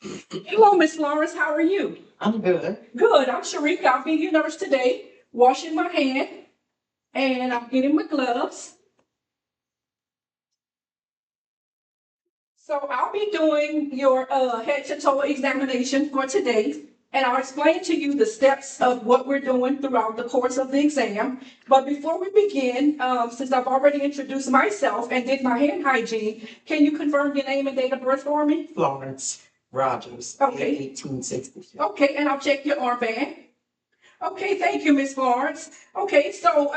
Hello, Miss Florence. How are you? I'm good. Good. I'm Sharika. I'll be your nurse today. Washing my hand and I'm getting my gloves. So I'll be doing your head to toe examination for today. And I'll explain to you the steps of what we're doing throughout the course of the exam. But before we begin, since I've already introduced myself and did my hand hygiene, can you confirm your name and date of birth for me? Florence Rogers. Okay. 1860. Okay, and I'll check your armband. Okay, thank you, Miss Florence. Okay, so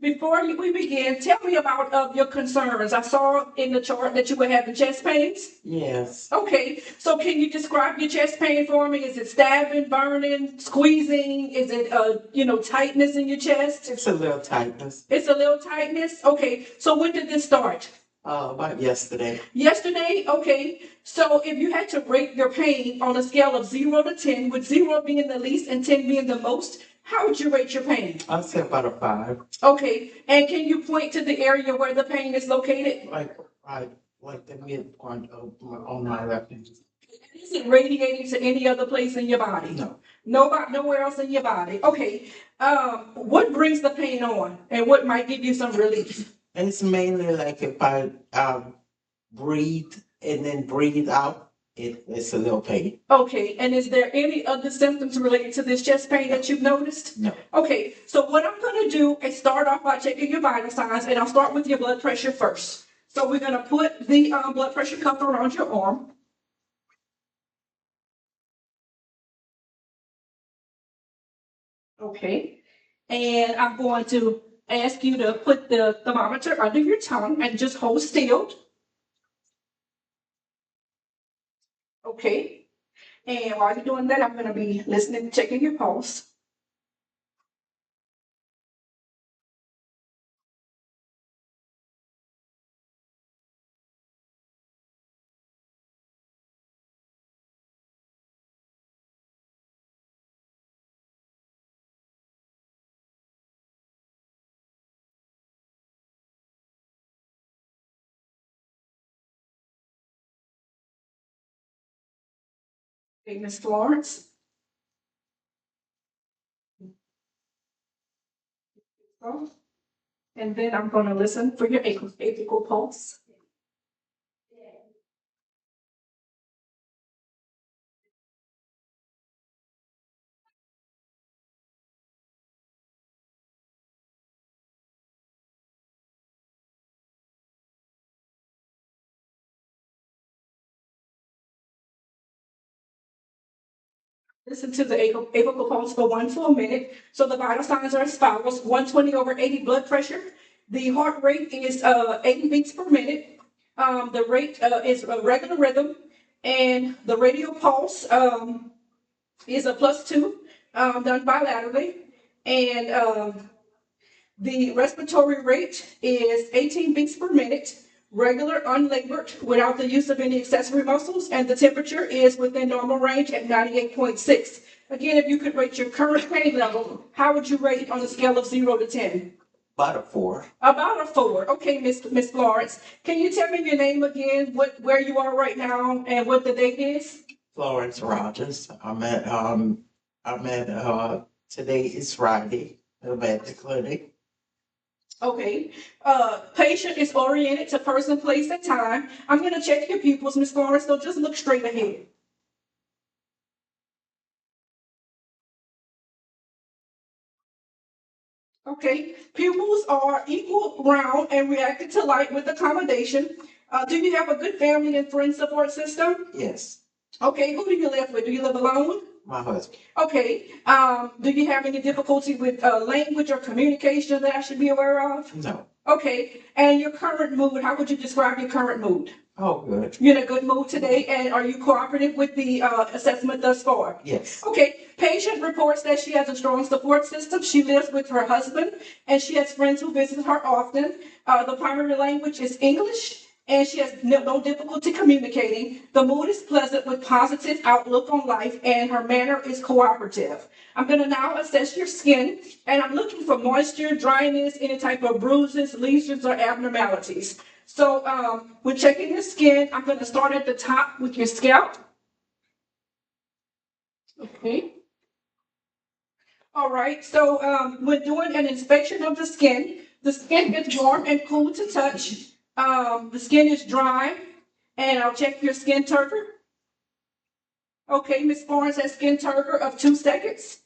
before we begin, tell me about your concerns. I saw in the chart that you were having chest pains. Yes. Okay, so can you describe your chest pain for me? Is it stabbing, burning, squeezing? Is it tightness in your chest? It's a little tightness. It's a little tightness. Okay, so when did this start? About yesterday. Yesterday? Okay. So if you had to rate your pain on a scale of 0 to 10, with 0 being the least and 10 being the most, how would you rate your pain? I'd say about a 5. Okay. And can you point to the area where the pain is located? Like the midpoint of on my left hand. Is it radiating to any other place in your body? No. Nowhere else in your body. Okay. What brings the pain on and what might give you some relief? It's mainly like if I breathe and then breathe out, it's a little pain. Okay, and is there any other symptoms related to this chest pain that you've noticed? No. Okay, so what I'm going to do is start off by checking your vital signs, and I'll start with your blood pressure first. So we're going to put the blood pressure cuff around your arm. Okay, and I'm going to ask you to put the thermometer under your tongue and just hold still. Okay. And while you're doing that, I'm going to be listening, checking your pulse. Okay, Miss Florence. And then I'm going to listen for your apical pulse. Listen to the apical pulse for 1 full minute. So the vital signs are as follows: 120 over 80 blood pressure. The heart rate is 80 beats per minute. The rate is a regular rhythm, and the radial pulse is a +2, done bilaterally, and the respiratory rate is 18 beats per minute, regular, unlabored, without the use of any accessory muscles, and the temperature is within normal range at 98.6. Again, if you could rate your current pain level, how would you rate it on a scale of 0 to 10? About a 4. About a 4. Okay, Miss Florence. Can you tell me your name again, where you are right now, and what the date is? Florence Rogers. Today is Friday. I'm at the clinic. Okay. Patient is oriented to person, place, and time. I'm going to check your pupils, Miss Florence, so just look straight ahead. Okay. Pupils are equal, round, and reacted to light with accommodation. Do you have a good family and friend support system? Yes. Okay. Who do you live with? Do you live alone? My husband. Okay. Do you have any difficulty with language or communication that I should be aware of? No. Okay. And your current mood, how would you describe your current mood? Oh, good. You're in a good mood today, and are you cooperative with the assessment thus far? Yes. Okay. Patient reports that she has a strong support system. She lives with her husband, and she has friends who visit her often. The primary language is English, and she has no difficulty communicating. The mood is pleasant with positive outlook on life, and her manner is cooperative. I'm going to now assess your skin, and I'm looking for moisture, dryness, any type of bruises, lesions, or abnormalities. So when checking your skin, I'm going to start at the top with your scalp. Okay. All right, so we're doing an inspection of the skin. The skin is warm and cool to touch. The skin is dry, and I'll check your skin turgor. Okay, Ms. Florence has skin turgor of 2 seconds.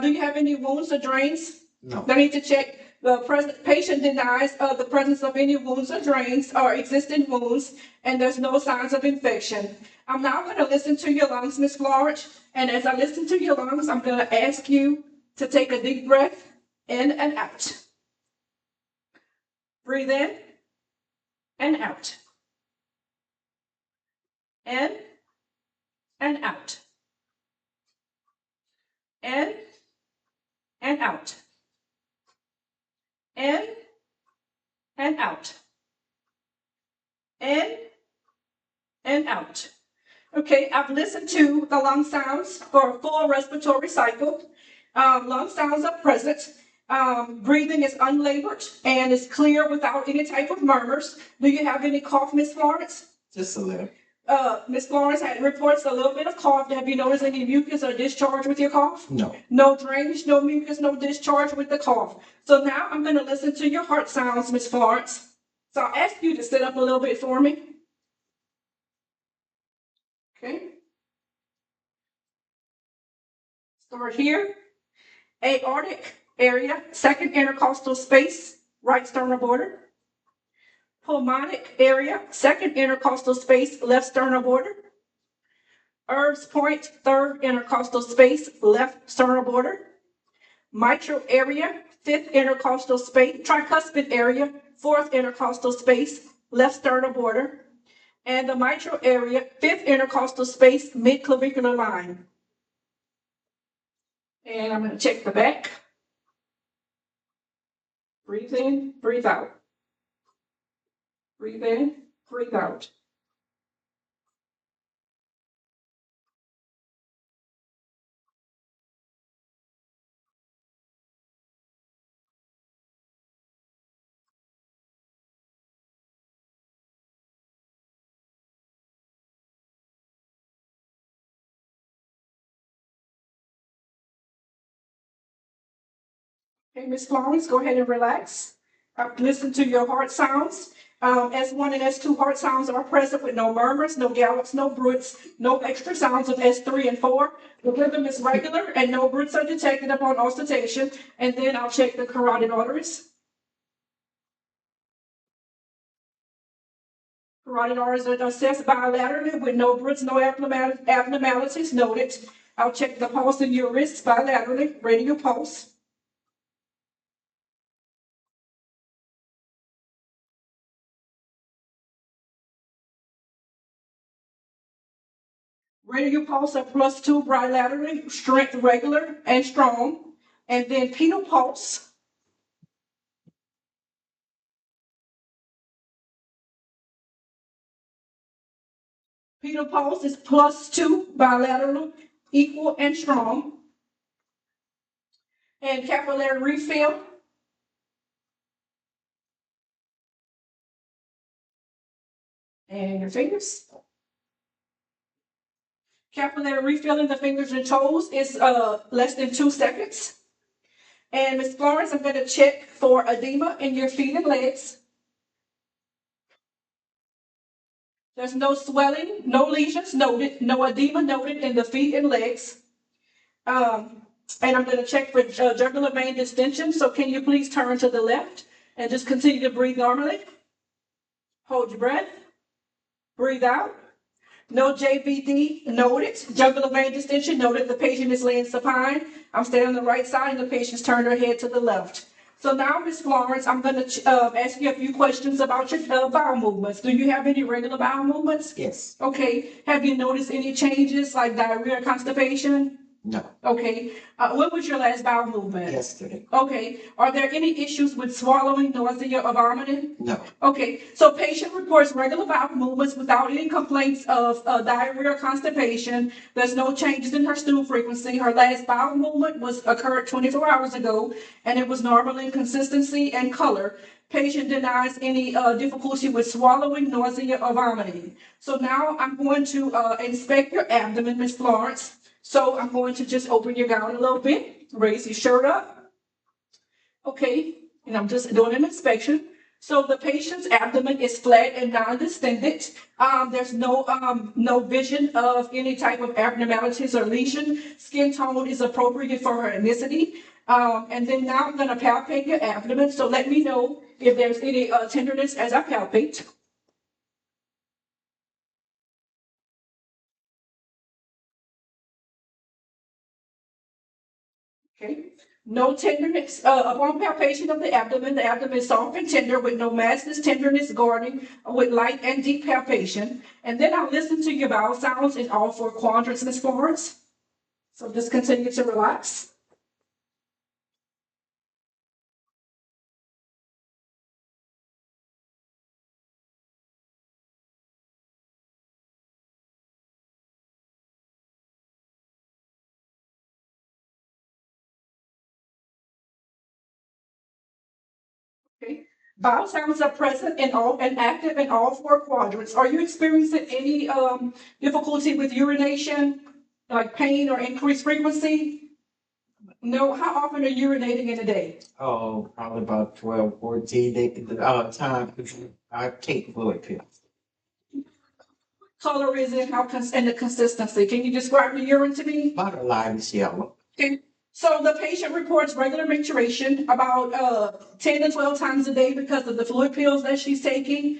Do you have any wounds or drains? No. I need to check. The patient denies the presence of any wounds or drains or existing wounds, and there's no signs of infection. I'm now going to listen to your lungs, Ms. Florence, and as I listen to your lungs, I'm going to ask you to take a deep breath in and out. Breathe in and out. In and out. In and out. In and out. In and out. Okay, I've listened to the lung sounds for a full respiratory cycle. Lung sounds are present. Breathing is unlabored and is clear without any type of murmurs. Do you have any cough, Ms. Florence? Just a little. Ms. Florence had reports a little bit of cough. Have you noticed any mucus or discharge with your cough? No. No drainage, no mucus, no discharge with the cough. So now I'm going to listen to your heart sounds, Ms. Florence. So I'll ask you to sit up a little bit for me. Okay. Start here. Aortic area, second intercostal space, right sternal border. Pulmonic area, second intercostal space, left sternal border. Erb's point, third intercostal space, left sternal border. Mitral area, fifth intercostal space, tricuspid area, fourth intercostal space, left sternal border. And the mitral area, fifth intercostal space, mid-clavicular line. And I'm going to check the back. Breathe in, breathe out. Breathe in, breathe out. Okay, Ms. Florence, go ahead and relax. Listen to your heart sounds. S1 and S2 heart sounds are present with no murmurs, no gallops, no bruits, no extra sounds of S3 and 4. The rhythm is regular and no bruits are detected upon auscultation. And then I'll check the carotid arteries. Carotid arteries are assessed bilaterally with no bruits, no abnormalities noted. I'll check the pulse in your wrists bilaterally, radial pulse. Radial pulse at +2 bilaterally, strength regular and strong. And then pedal pulse. Pedal pulse is +2 bilateral, equal and strong. And capillary refill. And your fingers. Capillary refill in the fingers and toes is less than 2 seconds. And Ms. Florence, I'm going to check for edema in your feet and legs. There's no swelling, no lesions noted, no edema noted in the feet and legs. And I'm going to check for jugular vein distension. So can you please turn to the left and just continue to breathe normally? Hold your breath. Breathe out. No JVD noted. Jugular vein distension noted. The patient is laying supine. I'm standing on the right side and the patient's turned her head to the left. So now, Ms. Florence, I'm going to ask you a few questions about your bowel movements. Do you have any regular bowel movements? Yes. Okay. Have you noticed any changes like diarrhea or constipation? No. Okay. When was your last bowel movement? Yesterday. Okay. Are there any issues with swallowing, nausea, or vomiting? No. Okay. So patient reports regular bowel movements without any complaints of diarrhea or constipation. There's no changes in her stool frequency. Her last bowel movement occurred 24 hours ago, and it was normal in consistency and color. Patient denies any difficulty with swallowing, nausea, or vomiting. So now I'm going to inspect your abdomen, Ms. Florence. So I'm going to just open your gown a little bit, raise your shirt up. Okay, and I'm just doing an inspection. So the patient's abdomen is flat and non-distended. There's no vision of any type of abnormalities or lesion. Skin tone is appropriate for her ethnicity. And then now I'm gonna palpate your abdomen. So let me know if there's any tenderness as I palpate. Okay. No tenderness, upon palpation of the abdomen is soft and tender with no masses, tenderness, guarding, with light and deep palpation. And then I'll listen to your bowel sounds in all four quadrants, Ms. Florence. So just continue to relax. Okay. Bowel sounds are present in all and active in all four quadrants. Are you experiencing any difficulty with urination, like pain or increased frequency? No. How often are you urinating in a day? Oh, probably about 12, 14 times. I take fluid pills. Color is it? And the consistency? Can you describe the urine to me? About a lightish yellow. Okay. So the patient reports regular micturition about 10 to 12 times a day because of the fluid pills that she's taking,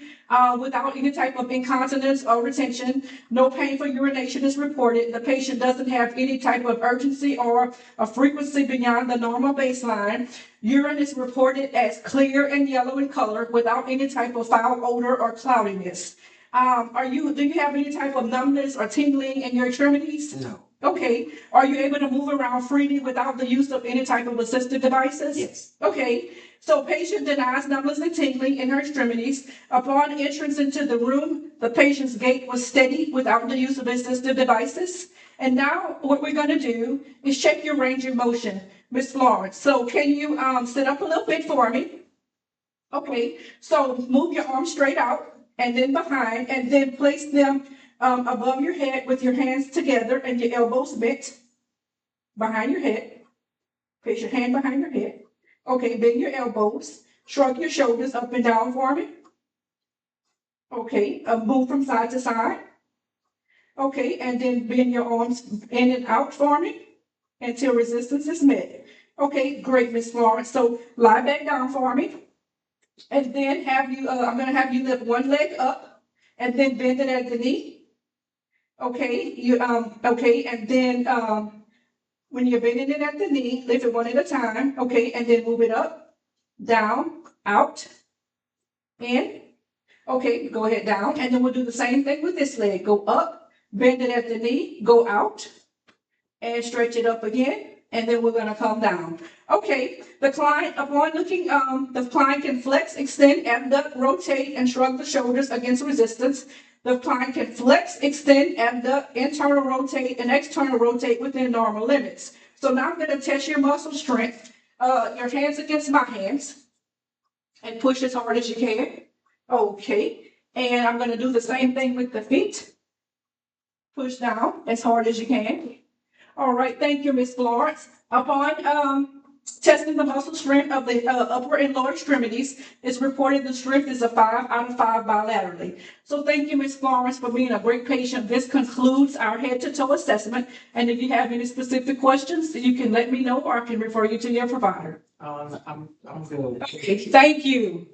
without any type of incontinence or retention. No painful urination is reported. The patient doesn't have any type of urgency or a frequency beyond the normal baseline. Urine is reported as clear and yellow in color without any type of foul odor or cloudiness. Do you have any type of numbness or tingling in your extremities? No. Okay. Are you able to move around freely without the use of any type of assistive devices? Yes. Okay. So patient denies numbness and tingling in her extremities. Upon entrance into the room, the patient's gait was steady without the use of assistive devices. And now what we're going to do is check your range of motion, Miss Florence. So can you sit up a little bit for me? Okay. So move your arms straight out and then behind, and then place them above your head with your hands together and your elbows bent behind your head. Place your hand behind your head. Okay, bend your elbows. Shrug your shoulders up and down for me. Okay, move from side to side. Okay, and then bend your arms in and out for me until resistance is met. Okay, great, Miss Florence. So lie back down for me. And then I'm gonna have you lift one leg up and then bend it at the knee. Okay, okay, and then, when you're bending it at the knee, lift it one at a time, okay, and then move it up, down, out, in. Okay, go ahead down, and then we'll do the same thing with this leg. Go up, bend it at the knee, go out, and stretch it up again. And then we're gonna come down. Okay, the client, upon looking, the client can flex, extend, abduct, rotate, and shrug the shoulders against resistance. The client can flex, extend, abduct, internal rotate, and external rotate within normal limits. So now I'm gonna test your muscle strength. Your hands against my hands, and push as hard as you can. Okay, and I'm gonna do the same thing with the feet. Push down as hard as you can. All right, thank you, Ms. Florence. Upon testing the muscle strength of the upper and lower extremities, it's reported the strength is a 5 out of 5 bilaterally. So thank you, Ms. Florence, for being a great patient. This concludes our head-to-toe assessment. And if you have any specific questions, you can let me know, or I can refer you to your provider. I'm good. Okay, thank you.